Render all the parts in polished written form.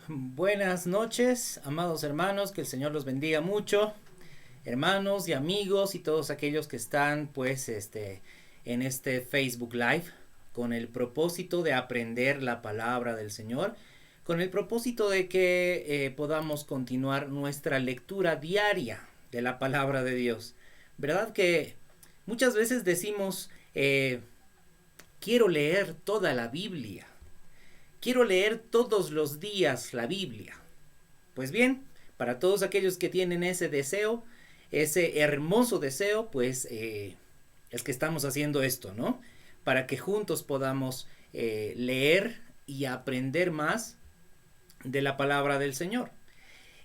Buenas noches, amados hermanos, que el Señor los bendiga mucho, hermanos y amigos y todos aquellos que están en este Facebook Live con el propósito de aprender la palabra del Señor, con el propósito de que podamos continuar nuestra lectura diaria de la palabra de Dios. ¿Verdad que muchas veces decimos, quiero leer toda la Biblia? Quiero leer todos los días la Biblia. Pues bien, para todos aquellos que tienen ese deseo, ese hermoso deseo, pues es que estamos haciendo esto, ¿no? Para que juntos podamos leer y aprender más de la palabra del Señor.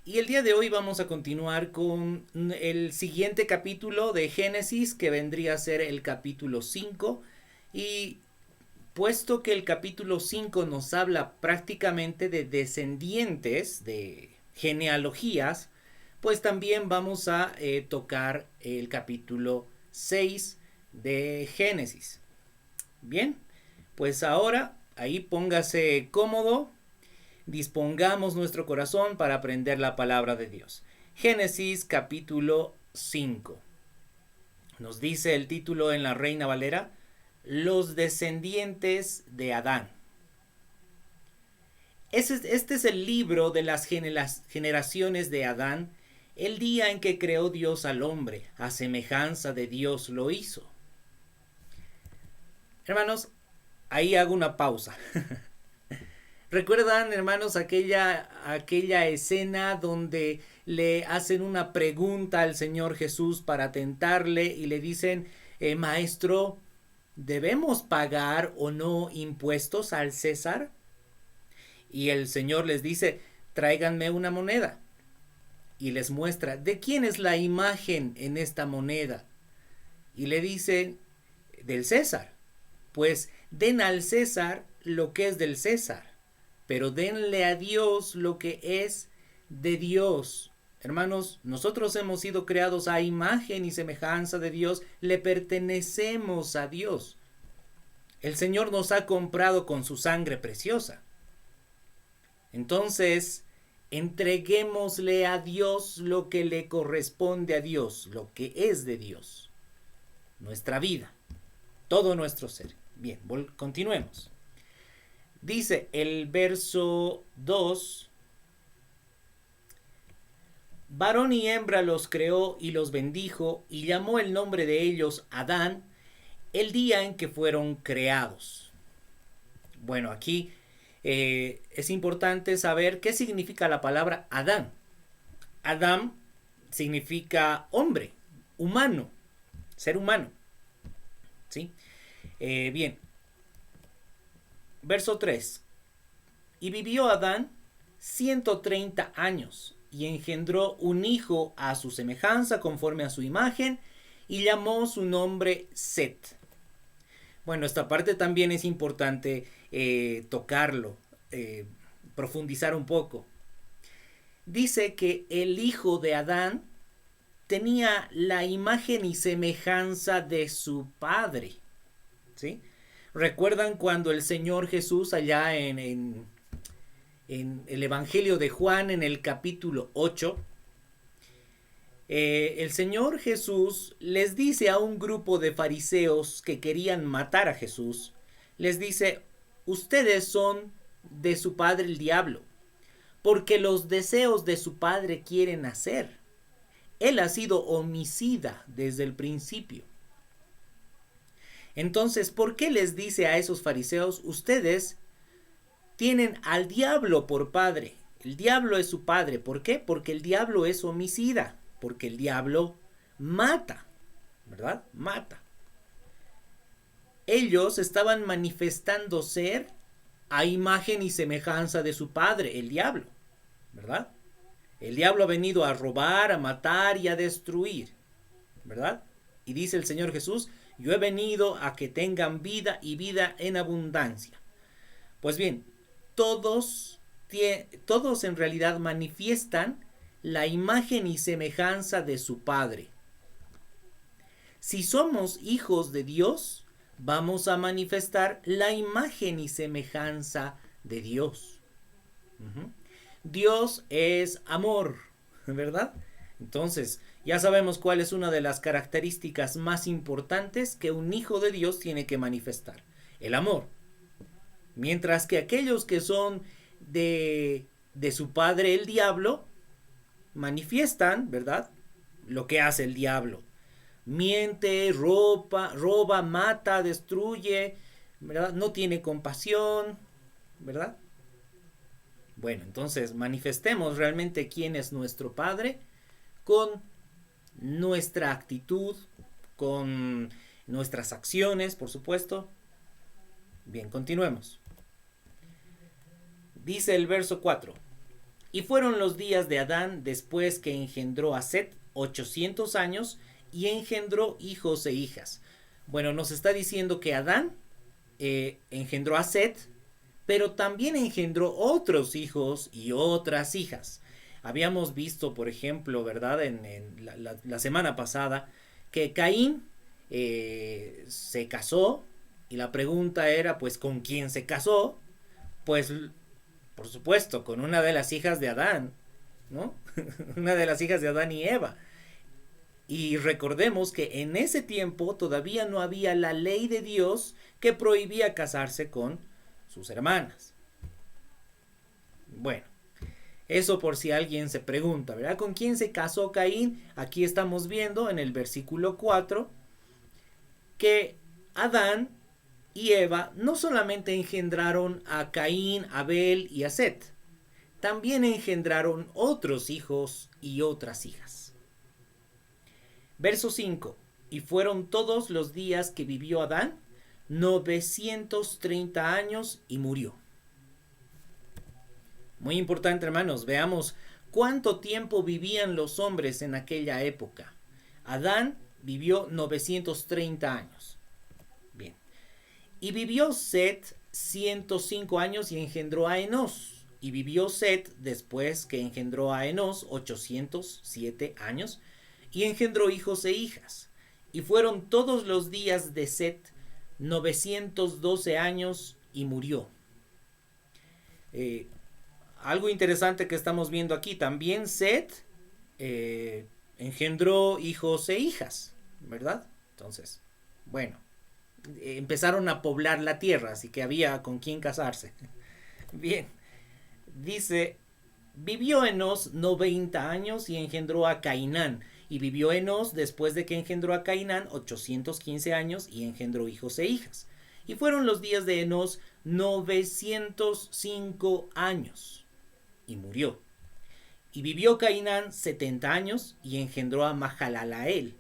Y el día de hoy vamos a continuar con el siguiente capítulo de Génesis, que vendría a ser el capítulo 5. Y puesto que el capítulo 5 nos habla prácticamente de descendientes, de genealogías, pues también vamos a tocar el capítulo 6 de Génesis. Bien, pues ahora ahí póngase cómodo, dispongamos nuestro corazón para aprender la palabra de Dios. Génesis capítulo 5. Nos dice el título en la Reina Valera: los descendientes de Adán. Este es el libro de las generaciones de Adán, el día en que creó Dios al hombre, a semejanza de Dios lo hizo. Hermanos, ahí hago una pausa. ¿Recuerdan, hermanos, aquella escena donde le hacen una pregunta al Señor Jesús para tentarle y le dicen, maestro, ¿debemos pagar o no impuestos al César? Y el Señor les dice, tráiganme una moneda. Y les muestra, ¿de quién es la imagen en esta moneda? Y le dicen, del César. Pues den al César lo que es del César, pero denle a Dios lo que es de Dios. Hermanos, nosotros hemos sido creados a imagen y semejanza de Dios, le pertenecemos a Dios. El Señor nos ha comprado con su sangre preciosa. Entonces, entreguémosle a Dios lo que le corresponde a Dios, lo que es de Dios. Nuestra vida, todo nuestro ser. Bien, continuemos. Dice el verso 2, varón y hembra los creó y los bendijo y llamó el nombre de ellos Adán el día en que fueron creados. Bueno, aquí es importante saber qué significa la palabra Adán. Adán significa hombre, humano, ser humano. ¿Sí? Bien. Verso 3. Y vivió Adán 130 años y engendró un hijo a su semejanza conforme a su imagen y llamó su nombre Set. Bueno, esta parte también es importante tocarlo, profundizar un poco. Dice que el hijo de Adán tenía la imagen y semejanza de su padre. ¿Sí? ¿Recuerdan cuando el Señor Jesús allá en el Evangelio de Juan en el capítulo 8, el Señor Jesús les dice a un grupo de fariseos que querían matar a Jesús, les dice, ustedes son de su padre el diablo, porque los deseos de su padre quieren hacer. Él ha sido homicida desde el principio. Entonces, ¿por qué les dice a esos fariseos, ustedes tienen al diablo por padre? El diablo es su padre. ¿Por qué? Porque el diablo es homicida. Porque el diablo mata, ¿verdad? Mata. Ellos estaban manifestando ser a imagen y semejanza de su padre, el diablo, ¿verdad? El diablo ha venido a robar, a matar y a destruir, ¿verdad? Y dice el Señor Jesús, yo he venido a que tengan vida y vida en abundancia. Pues bien, todos en realidad manifiestan la imagen y semejanza de su Padre. Si somos hijos de Dios, vamos a manifestar la imagen y semejanza de Dios. Dios es amor, ¿verdad? Entonces, ya sabemos cuál es una de las características más importantes que un hijo de Dios tiene que manifestar, el amor. Mientras que aquellos que son de su padre el diablo, manifiestan, ¿verdad? Lo que hace el diablo. Miente, roba, mata, destruye, ¿verdad? No tiene compasión, ¿verdad? Bueno, entonces manifestemos realmente quién es nuestro Padre con nuestra actitud, con nuestras acciones, por supuesto. Bien, continuemos. Dice el verso 4. Y fueron los días de Adán después que engendró a Set 800 años y engendró hijos e hijas. Bueno, nos está diciendo que Adán engendró a Set, pero también engendró otros hijos y otras hijas. Habíamos visto, por ejemplo, ¿verdad? En la semana pasada, que Caín se casó y la pregunta era, pues, ¿con quién se casó? Pues, por supuesto, con una de las hijas de Adán, ¿no? Una de las hijas de Adán y Eva. Y recordemos que en ese tiempo todavía no había la ley de Dios que prohibía casarse con sus hermanas. Bueno, eso por si alguien se pregunta, ¿verdad? ¿Con quién se casó Caín? Aquí estamos viendo en el versículo 4 que Adán y Eva no solamente engendraron a Caín, Abel y a Set, también engendraron otros hijos y otras hijas. Verso 5. Y fueron todos los días que vivió Adán 930 años y murió. Muy importante, hermanos, veamos cuánto tiempo vivían los hombres en aquella época. Adán vivió 930 años. Bien. Y vivió Set 105 años y engendró a Enos. Y vivió Set después que engendró a Enos 807 años y engendró hijos e hijas. Y fueron todos los días de Set 912 años y murió. Algo interesante que estamos viendo aquí, también Set engendró hijos e hijas, ¿verdad? Entonces, bueno, empezaron a poblar la tierra, así que había con quién casarse. Bien, dice, vivió Enos 90 años y engendró a Cainán. Y vivió Enos después de que engendró a Cainán 815 años y engendró hijos e hijas. Y fueron los días de Enos 905 años y murió. Y vivió Cainán 70 años y engendró a Mahalalael.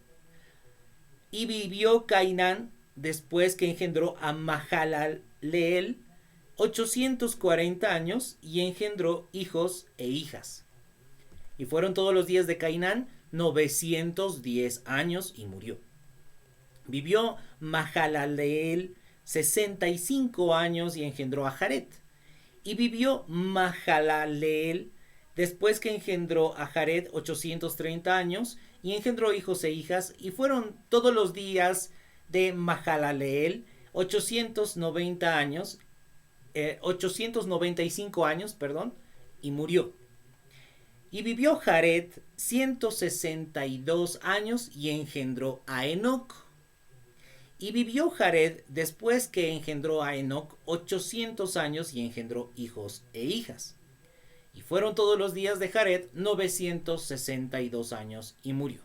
Y vivió Cainán después que engendró a Mahalaleel 840 años y engendró hijos e hijas. Y fueron todos los días de Cainán 910 años y murió. Vivió Mahalaleel 65 años y engendró a Jared. Y vivió Mahalaleel después que engendró a Jared 830 años y engendró hijos e hijas. Y fueron todos los días de Mahalaleel 890 años, 895 años, perdón, y murió. Y vivió Jared 162 años y engendró a Enoc. Y vivió Jared después que engendró a Enoc 800 años y engendró hijos e hijas. Y fueron todos los días de Jared 962 años y murió.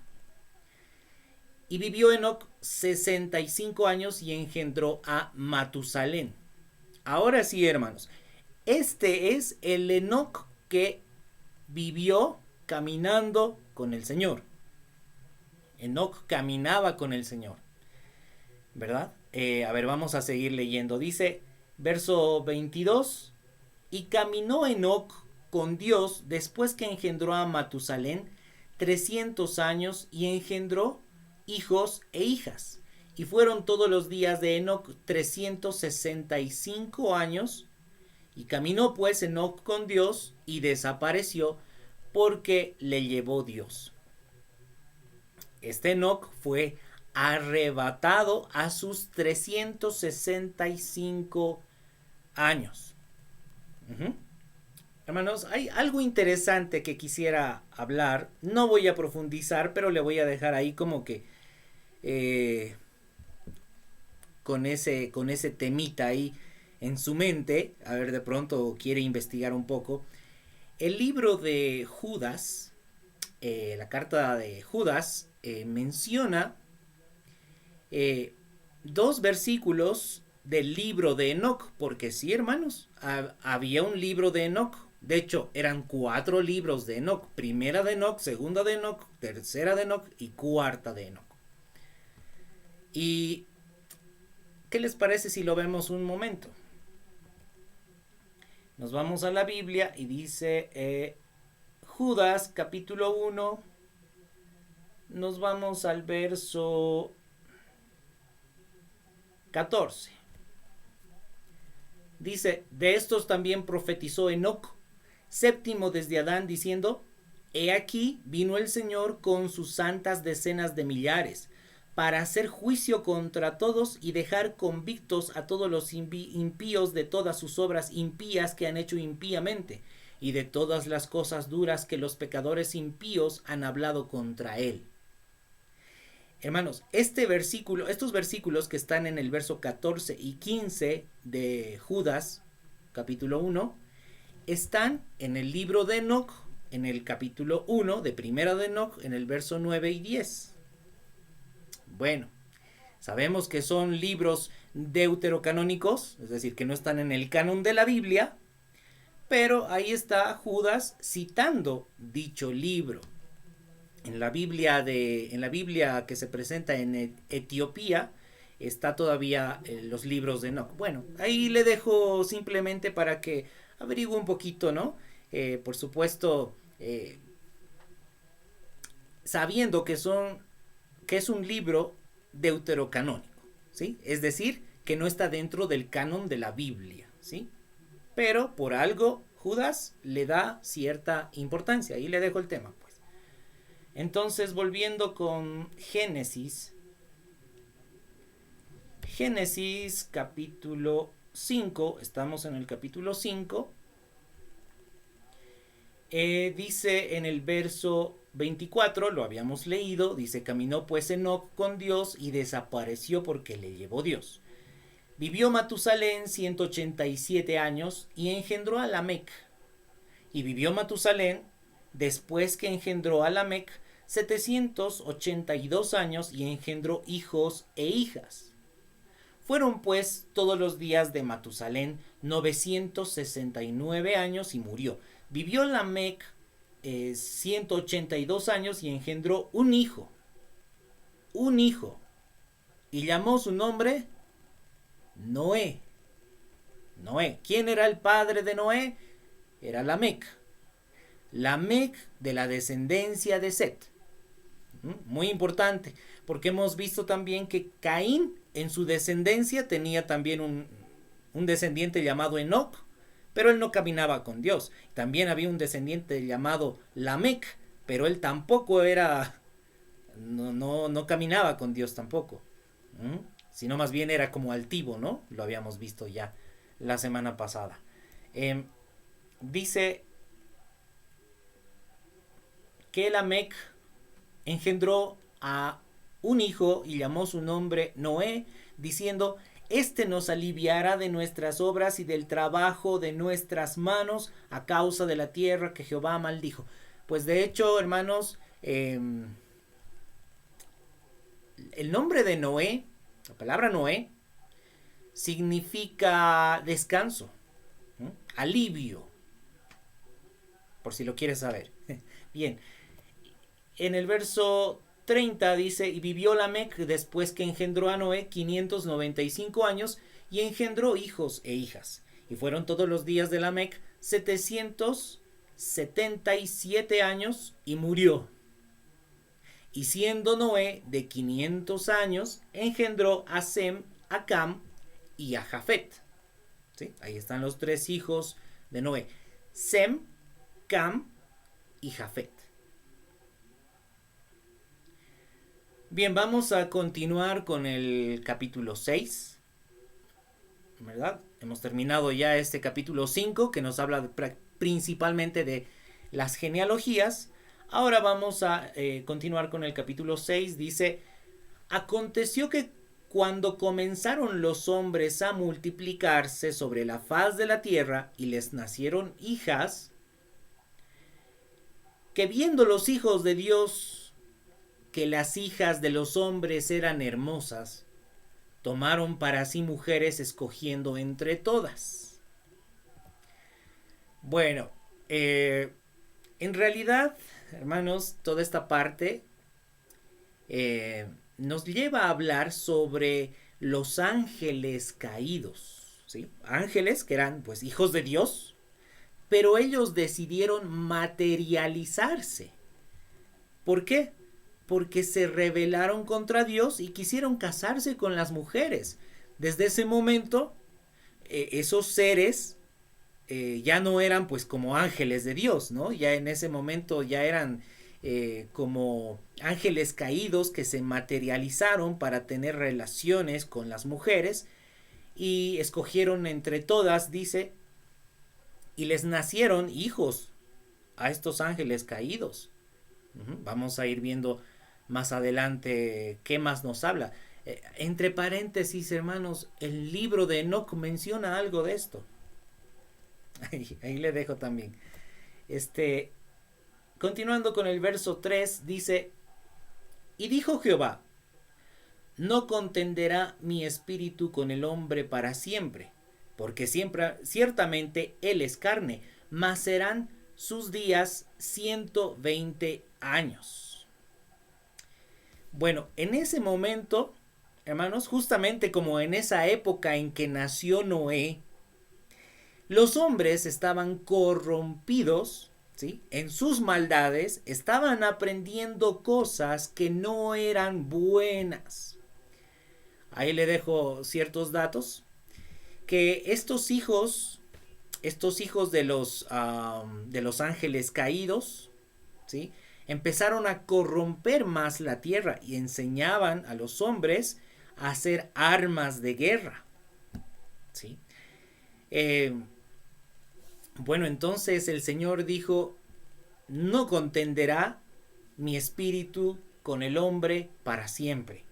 Y vivió Enoc 65 años y engendró a Matusalén. Ahora sí, hermanos, este es el Enoc que vivió caminando con el Señor. Enoc caminaba con el Señor, ¿verdad? A ver, vamos a seguir leyendo. Dice, verso 22, y caminó Enoc con Dios después que engendró a Matusalén 300 años y engendró hijos e hijas. Y fueron todos los días de Enoc 365 años. Y caminó pues Enoc con Dios y desapareció porque le llevó Dios. Este Enoc fue arrebatado a sus 365 años. Hermanos, hay algo interesante que quisiera hablar. No voy a profundizar, pero le voy a dejar ahí como que eh, con ese temita ahí en su mente. A ver, de pronto quiere investigar un poco. El libro de Judas, la carta de Judas, menciona eh, dos versículos del libro de Enoch, porque sí, hermanos, había un libro de Enoch. De hecho, eran 4 libros de Enoch. Primera de Enoch, segunda de Enoch, tercera de Enoch y cuarta de Enoch. ¿Y qué les parece si lo vemos un momento? Nos vamos a la Biblia y dice Judas capítulo 1. Nos vamos al verso 14. Dice, de estos también profetizó Enoc, séptimo desde Adán, diciendo, he aquí vino el Señor con sus santas decenas de millares, para hacer juicio contra todos y dejar convictos a todos los impíos de todas sus obras impías que han hecho impíamente, y de todas las cosas duras que los pecadores impíos han hablado contra él. Hermanos, estos versículos que están en el verso 14 y 15 de Judas, capítulo 1, están en el libro de Enoch, en el capítulo 1 de Primera de Enoch, en el verso 9 y 10. Bueno, sabemos que son libros deuterocanónicos, es decir, que no están en el canon de la Biblia, pero ahí está Judas citando dicho libro. En la Biblia que se presenta en Etiopía está todavía los libros de Enoch. Bueno, ahí le dejo simplemente para que averigüe un poquito, ¿no? Por supuesto, sabiendo que es un libro deuterocanónico, ¿sí? Es decir, que no está dentro del canon de la Biblia, ¿sí? Pero por algo Judas le da cierta importancia. Ahí le dejo el tema. Entonces, volviendo con Génesis capítulo 5, estamos en el capítulo 5, dice en el verso 24, lo habíamos leído, dice, caminó pues Enoc con Dios y desapareció porque le llevó Dios. Vivió Matusalén 187 años y engendró a Lamec. Y vivió Matusalén, después que engendró a Lamec, 782 años y engendró hijos e hijas. Fueron pues todos los días de Matusalén 969 años y murió. Vivió Lamec 182 años y engendró un hijo, y llamó su nombre Noé. ¿Quién era el padre de Noé? Era Lamec de la descendencia de Set. Muy importante, porque hemos visto también que Caín en su descendencia tenía también un descendiente llamado Enoc, pero él no caminaba con Dios. También había un descendiente llamado Lamec, pero él tampoco no caminaba con Dios tampoco, sino más bien era como altivo, ¿no? Lo habíamos visto ya la semana pasada. Dice que Lamec engendró a un hijo y llamó su nombre Noé, diciendo, este nos aliviará de nuestras obras y del trabajo de nuestras manos a causa de la tierra que Jehová maldijo. Pues de hecho, hermanos, el nombre de Noé, la palabra Noé, significa descanso, alivio, por si lo quieres saber. Bien, en el verso 30 dice, y vivió Lamec después que engendró a Noé 595 años y engendró hijos e hijas. Y fueron todos los días de Lamec 777 años y murió. Y siendo Noé de 500 años, engendró a Sem, a Cam y a Jafet. ¿Sí? Ahí están los 3 hijos de Noé. Sem, Cam y Jafet. Bien, vamos a continuar con el capítulo 6, ¿verdad? Hemos terminado ya este capítulo 5 que nos habla principalmente de las genealogías. Ahora vamos a continuar con el capítulo 6. Dice, aconteció que cuando comenzaron los hombres a multiplicarse sobre la faz de la tierra y les nacieron hijas, que viendo los hijos de Dios que las hijas de los hombres eran hermosas, tomaron para sí mujeres escogiendo entre todas. Bueno, en realidad, hermanos, toda esta parte nos lleva a hablar sobre los ángeles caídos, ¿sí? Ángeles que eran pues hijos de Dios, pero ellos decidieron materializarse. ¿Por qué? Porque se rebelaron contra Dios y quisieron casarse con las mujeres. Desde ese momento, esos seres ya no eran pues como ángeles de Dios, ¿no? Ya en ese momento ya eran como ángeles caídos que se materializaron para tener relaciones con las mujeres y escogieron entre todas, dice, y les nacieron hijos a estos ángeles caídos. Vamos a ir viendo más adelante qué más nos habla. Entre paréntesis, hermanos, el libro de Enoc menciona algo de esto. Ahí le dejo también. Continuando con el verso 3, dice, y dijo Jehová, no contenderá mi espíritu con el hombre para siempre, porque siempre, ciertamente él es carne, mas serán sus días 120 años. Bueno, en ese momento, hermanos, justamente como en esa época en que nació Noé, los hombres estaban corrompidos, ¿sí? En sus maldades, estaban aprendiendo cosas que no eran buenas. Ahí le dejo ciertos datos, que estos hijos de los ángeles caídos, ¿sí? Empezaron a corromper más la tierra y enseñaban a los hombres a hacer armas de guerra, ¿sí? Bueno, entonces el Señor dijo, no contenderá mi espíritu con el hombre para siempre,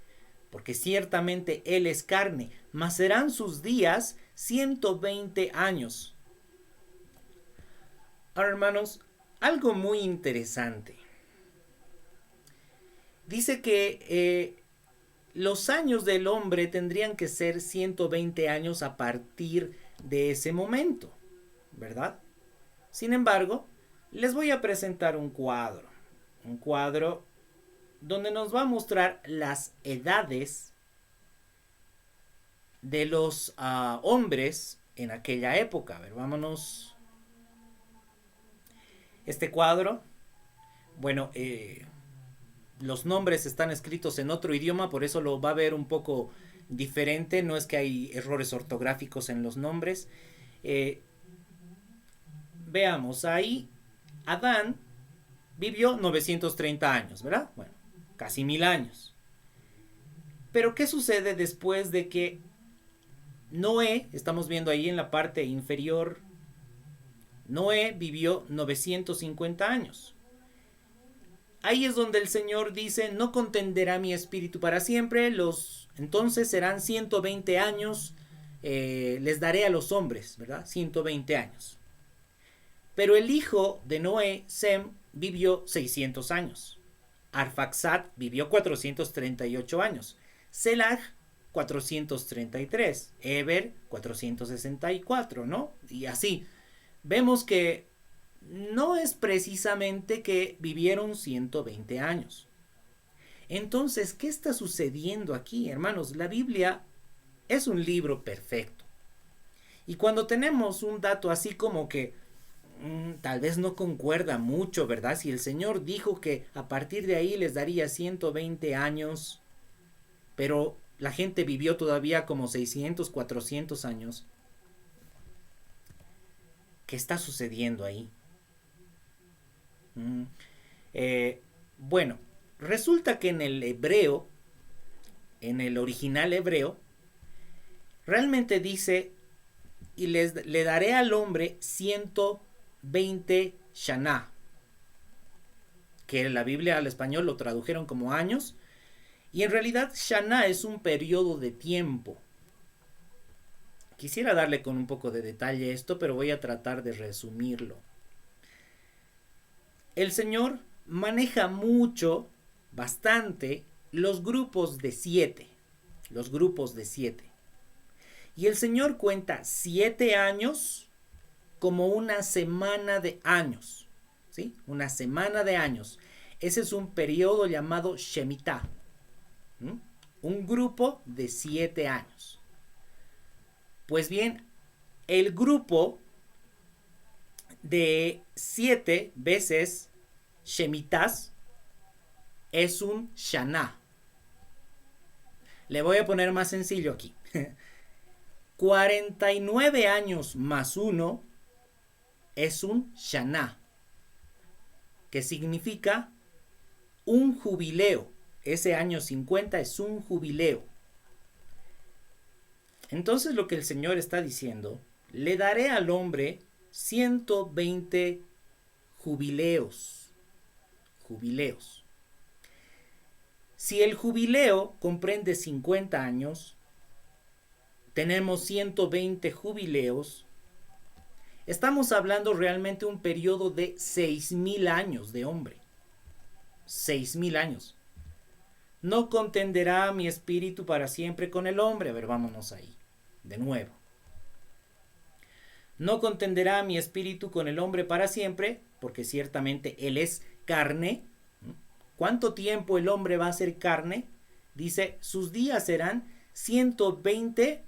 porque ciertamente él es carne, mas serán sus días 120 años. Ahora, hermanos, algo muy interesante. Dice que los años del hombre tendrían que ser 120 años a partir de ese momento, ¿verdad? Sin embargo, les voy a presentar un cuadro donde nos va a mostrar las edades de los hombres en aquella época. A ver, vámonos. Este cuadro, bueno, los nombres están escritos en otro idioma, por eso lo va a ver un poco diferente. No es que hay errores ortográficos en los nombres. Veamos, ahí Adán vivió 930 años, ¿verdad? Bueno, casi 1000 años. Pero ¿qué sucede después de que Noé, estamos viendo ahí en la parte inferior, Noé vivió 950 años? Ahí es donde el Señor dice, no contenderá mi espíritu para siempre, entonces serán 120 años, les daré a los hombres, ¿verdad? 120 años. Pero el hijo de Noé, Sem, vivió 600 años. Arfaxad vivió 438 años. Selah, 433. Eber, 464, ¿no? Y así. Vemos que no es precisamente que vivieron 120 años. Entonces, ¿qué está sucediendo aquí, hermanos? La Biblia es un libro perfecto. Y cuando tenemos un dato así como que tal vez no concuerda mucho, ¿verdad? Si el Señor dijo que a partir de ahí les daría 120 años, pero la gente vivió todavía como 600, 400 años. ¿Qué está sucediendo ahí? Bueno, resulta que en el hebreo, en el original hebreo, realmente dice, y le daré al hombre 120 120 Shana, que en la Biblia al español lo tradujeron como años, y en realidad Shana es un periodo de tiempo. Quisiera darle con un poco de detalle esto, pero voy a tratar de resumirlo. El Señor maneja mucho, bastante, los grupos de 7. Los grupos de 7. Y el Señor cuenta 7 años como una semana de años. ¿Sí? Una semana de años. Ese es un periodo llamado Shemitah. Un grupo de 7 años. Pues bien, el grupo de 7 veces Shemitahs es un Shana. Le voy a poner más sencillo aquí. 49 años más 1 es un Shana, que significa un jubileo. Ese año 50 es un jubileo. Entonces lo que el Señor está diciendo, le daré al hombre 120 jubileos. Jubileos. Si el jubileo comprende 50 años, tenemos 120 jubileos. Estamos hablando realmente de un periodo de 6,000 años de hombre. 6,000 años. No contenderá mi espíritu para siempre con el hombre. A ver, vámonos ahí. De nuevo. No contenderá mi espíritu con el hombre para siempre, porque ciertamente él es carne. ¿Cuánto tiempo el hombre va a ser carne? Dice, sus días serán 120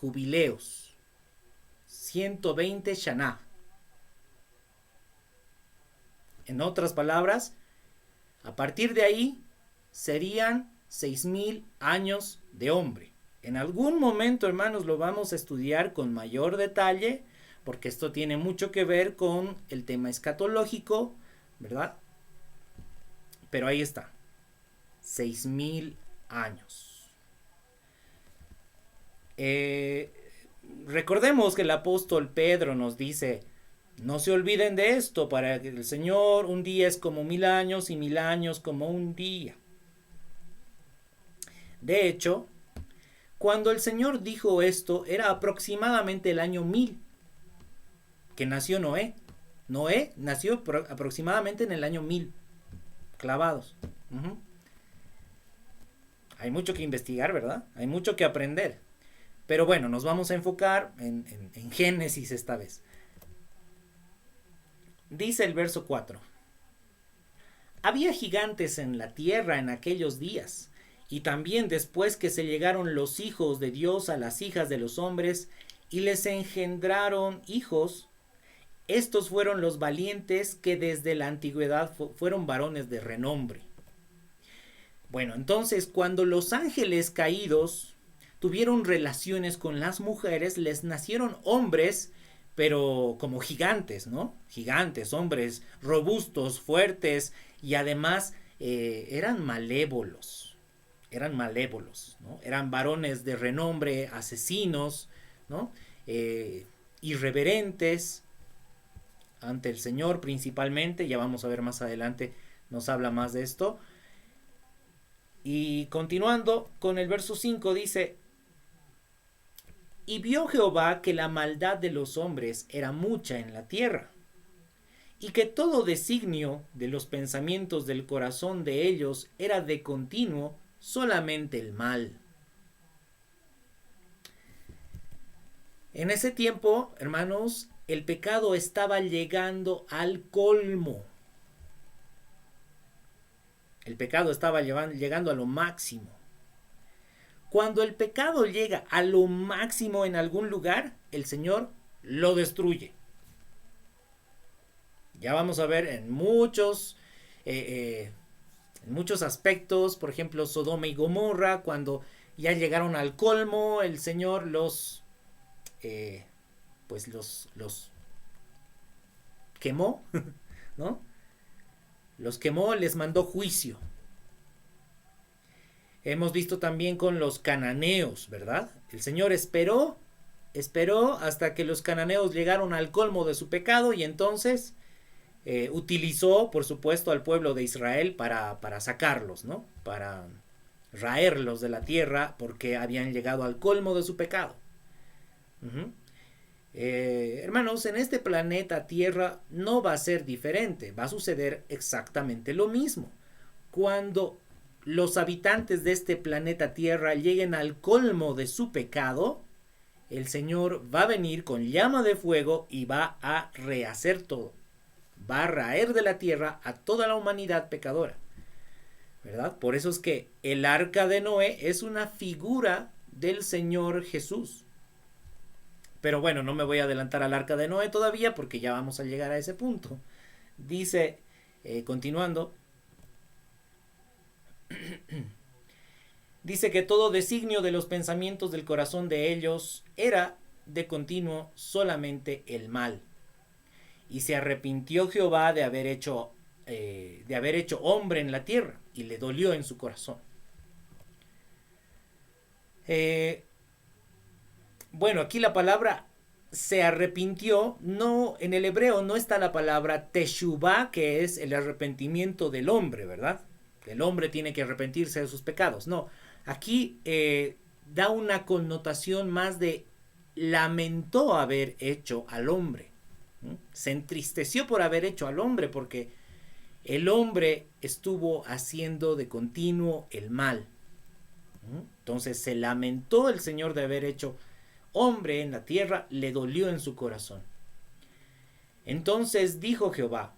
jubileos. 120 Shana. En otras palabras, a partir de ahí serían 6,000 años de hombre. En algún momento, hermanos, lo vamos a estudiar con mayor detalle, porque esto tiene mucho que ver con el tema escatológico, ¿verdad? Pero ahí está, 6,000 años. Recordemos que el apóstol Pedro nos dice, no se olviden de esto, para que el Señor un día es como 1,000 años y 1,000 años como un día. De hecho, cuando el Señor dijo esto, era aproximadamente el año 1000 que nació Noé. Noé nació aproximadamente en el año 1000, clavados. Hay mucho que investigar, ¿verdad? Hay mucho que aprender. Pero bueno, nos vamos a enfocar en Génesis esta vez. Dice el verso 4. Había gigantes en la tierra en aquellos días, y también después que se llegaron los hijos de Dios a las hijas de los hombres, y les engendraron hijos. Estos fueron los valientes que desde la antigüedad fueron varones de renombre. Bueno, entonces cuando los ángeles caídos tuvieron relaciones con las mujeres, les nacieron hombres, pero como gigantes, ¿no? Gigantes, hombres robustos, fuertes, y además eran malévolos. Eran malévolos, ¿no? Eran varones de renombre, asesinos, ¿no? Irreverentes ante el Señor principalmente. Ya vamos a ver más adelante, nos habla más de esto. Y continuando con el verso 5 dice, y vio Jehová que la maldad de los hombres era mucha en la tierra, y que todo designio de los pensamientos del corazón de ellos era de continuo solamente el mal. En ese tiempo, hermanos, el pecado estaba llegando al colmo. El pecado estaba llegando a lo máximo. Cuando el pecado llega a lo máximo en algún lugar, el Señor lo destruye. Ya vamos a ver en muchos aspectos, por ejemplo, Sodoma y Gomorra, cuando ya llegaron al colmo, el Señor los quemó, ¿no? Los quemó, les mandó juicio. Hemos visto también con los cananeos, ¿verdad? El Señor esperó esperó hasta que los cananeos llegaron al colmo de su pecado y entonces utilizó, por supuesto, al pueblo de Israel para sacarlos, ¿no? Para raerlos de la tierra porque habían llegado al colmo de su pecado. Hermanos, en este planeta Tierra no va a ser diferente, va a suceder exactamente lo mismo. Cuando los habitantes de este planeta Tierra lleguen al colmo de su pecado, el Señor va a venir con llama de fuego y va a rehacer todo. Va a raer de la tierra a toda la humanidad pecadora, ¿verdad? Por eso es que el arca de Noé es una figura del Señor Jesús. Pero bueno, no me voy a adelantar al arca de Noé todavía porque ya vamos a llegar a ese punto. Dice, continuando, dice que todo designio de los pensamientos del corazón de ellos era de continuo solamente el mal. Y se arrepintió Jehová de haber hecho hombre en la tierra, y le dolió en su corazón. Bueno, aquí la palabra se arrepintió, no, en el hebreo no está la palabra teshuvah, que es el arrepentimiento del hombre, ¿verdad? El hombre tiene que arrepentirse de sus pecados. No, aquí da una connotación más de lamentó haber hecho al hombre. Se entristeció por haber hecho al hombre porque el hombre estuvo haciendo de continuo el mal. Entonces se lamentó el Señor de haber hecho hombre en la tierra, le dolió en su corazón. Entonces dijo Jehová,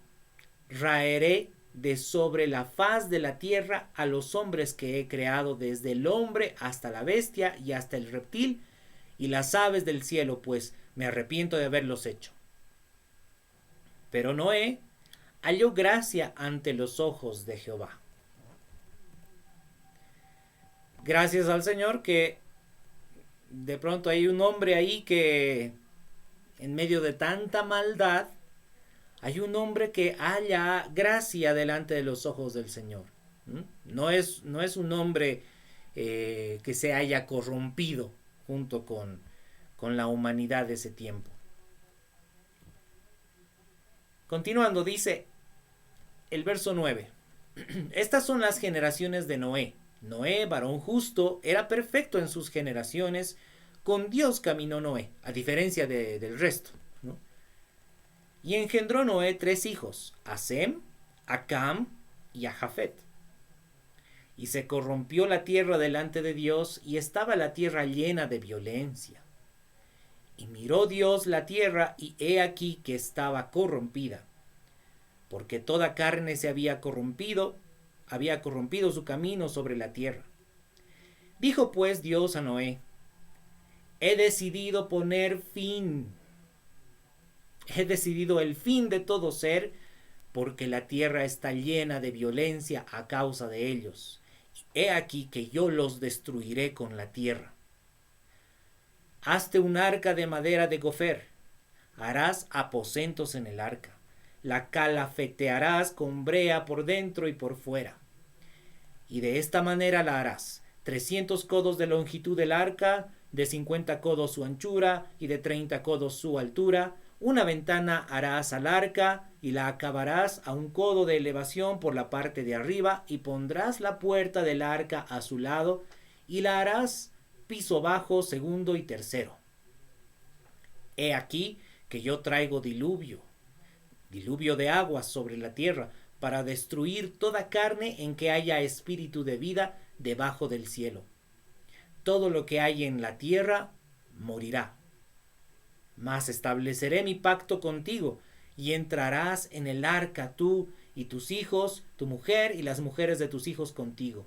raeré de sobre la faz de la tierra a los hombres que he creado, desde el hombre hasta la bestia y hasta el reptil y las aves del cielo, pues me arrepiento de haberlos hecho. Pero Noé halló gracia ante los ojos de Jehová. Gracias al Señor que de pronto hay un hombre ahí que en medio de tanta maldad hay un hombre que halla gracia delante de los ojos del Señor. No es un hombre que se haya corrompido junto con la humanidad de ese tiempo. Continuando, dice el verso 9. Estas son las generaciones de Noé. Noé, varón justo, era perfecto en sus generaciones. Con Dios caminó Noé, a diferencia del resto, ¿no? Y engendró Noé 3 hijos, a Sem, a Cam y a Jafet. Y se corrompió la tierra delante de Dios, y estaba la tierra llena de violencia. Y miró Dios la tierra, y he aquí que estaba corrompida, porque toda carne se había corrompido su camino sobre la tierra. Dijo pues Dios a Noé, he decidido el fin de todo ser, porque la tierra está llena de violencia a causa de ellos. He aquí que yo los destruiré con la tierra. Hazte un arca de madera de gofer, harás aposentos en el arca, la calafetearás con brea por dentro y por fuera. Y de esta manera la harás: 300 codos de longitud del arca, de 50 codos su anchura y de 30 codos su altura. Una ventana harás al arca y la acabarás a 1 codo de elevación por la parte de arriba, y pondrás la puerta del arca a su lado y la harás piso bajo, segundo y tercero. He aquí que yo traigo diluvio de aguas sobre la tierra, para destruir toda carne en que haya espíritu de vida debajo del cielo. Todo lo que hay en la tierra morirá. Mas estableceré mi pacto contigo, y entrarás en el arca tú y tus hijos, tu mujer y las mujeres de tus hijos contigo.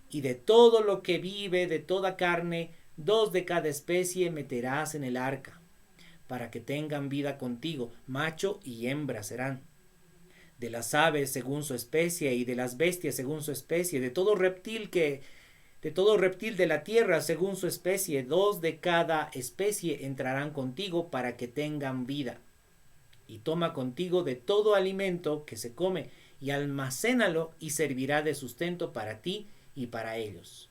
Y de todo lo que vive, de toda carne, 2 de cada especie meterás en el arca, para que tengan vida contigo, macho y hembra serán. De las aves según su especie, y de las bestias según su especie, de todo reptil de la tierra según su especie, 2 de cada especie entrarán contigo para que tengan vida. Y toma contigo de todo alimento que se come, y almacénalo, y servirá de sustento para ti y para ellos.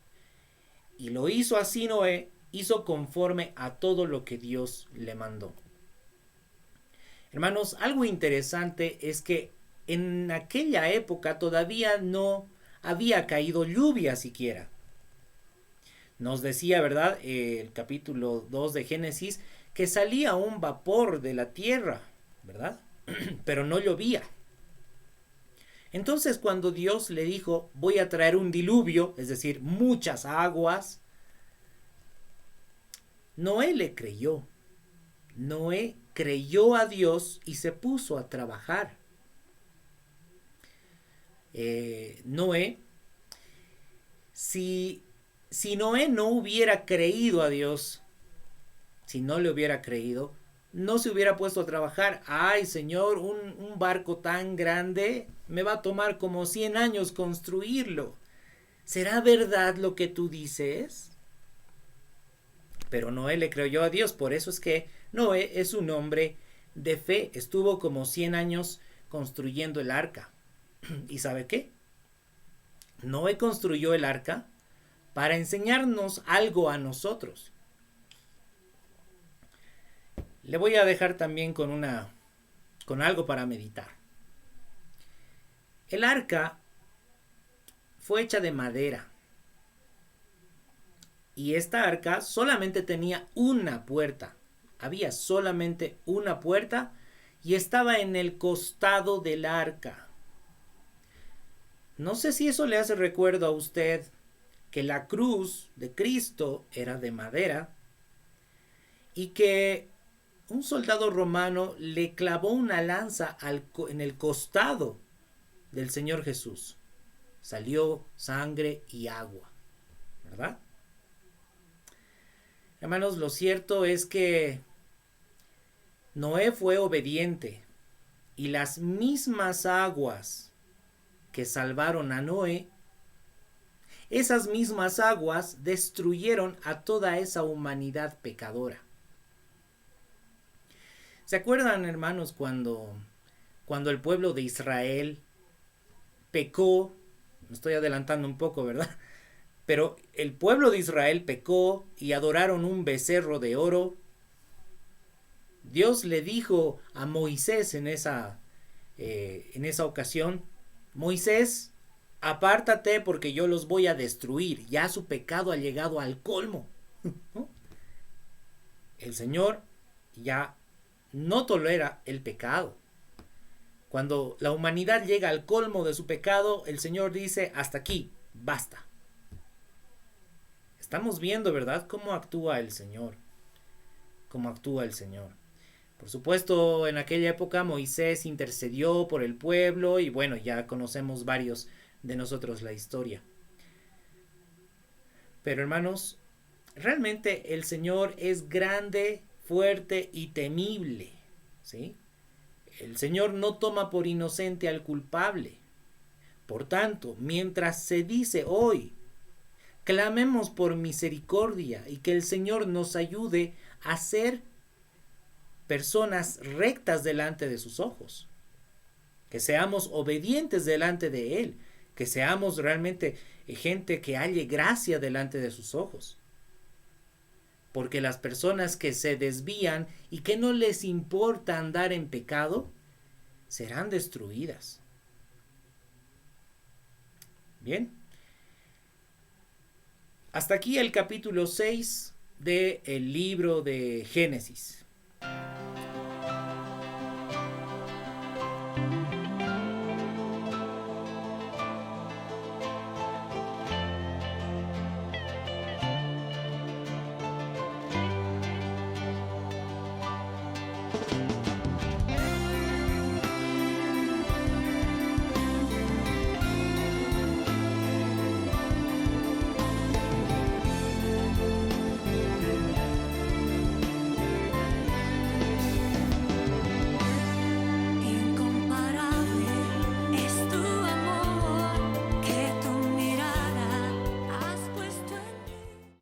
Y lo hizo así Noé, hizo conforme a todo lo que Dios le mandó. Hermanos, algo interesante es que en aquella época todavía no había caído lluvia siquiera. Nos decía, ¿verdad? El capítulo 2 de Génesis, que salía un vapor de la tierra, ¿verdad? Pero no llovía. Entonces cuando Dios le dijo, voy a traer un diluvio, es decir, muchas aguas, Noé le creyó. Noé creyó a Dios y se puso a trabajar. Noé, si Noé no hubiera creído a Dios, si no le hubiera creído, no se hubiera puesto a trabajar. Ay, Señor, un barco tan grande me va a tomar como 100 años construirlo. ¿Será verdad lo que tú dices? Pero Noé le creyó a Dios, por eso es que Noé es un hombre de fe. Estuvo como 100 años construyendo el arca. ¿Y sabe qué? Noé construyó el arca para enseñarnos algo a nosotros. Le voy a dejar también con algo para meditar. El arca fue hecha de madera. Y esta arca solamente tenía una puerta. Había solamente una puerta y estaba en el costado del arca. No sé si eso le hace recuerdo a usted que la cruz de Cristo era de madera y que un soldado romano le clavó una lanza en el costado del Señor Jesús. Salió sangre y agua, ¿verdad? Hermanos, lo cierto es que Noé fue obediente y las mismas aguas que salvaron a Noé, esas mismas aguas destruyeron a toda esa humanidad pecadora. ¿Se acuerdan, hermanos, cuando el pueblo de Israel pecó? Me estoy adelantando un poco, ¿verdad? Pero el pueblo de Israel pecó y adoraron un becerro de oro. Dios le dijo a Moisés en esa ocasión, Moisés, apártate porque yo los voy a destruir. Ya su pecado ha llegado al colmo. ¿No? El Señor ya no tolera el pecado. Cuando la humanidad llega al colmo de su pecado, el Señor dice, hasta aquí, basta. Estamos viendo, ¿verdad?, cómo actúa el Señor. Cómo actúa el Señor. Por supuesto, en aquella época Moisés intercedió por el pueblo y bueno, ya conocemos varios de nosotros la historia. Pero hermanos, realmente el Señor es grande, fuerte y temible, ¿sí? El Señor no toma por inocente al culpable. Por tanto, mientras se dice hoy, clamemos por misericordia y que el Señor nos ayude a ser personas rectas delante de sus ojos. Que seamos obedientes delante de Él. Que seamos realmente gente que halle gracia delante de sus ojos. Porque las personas que se desvían y que no les importa andar en pecado, serán destruidas. Bien. Hasta aquí el capítulo 6 del libro de Génesis.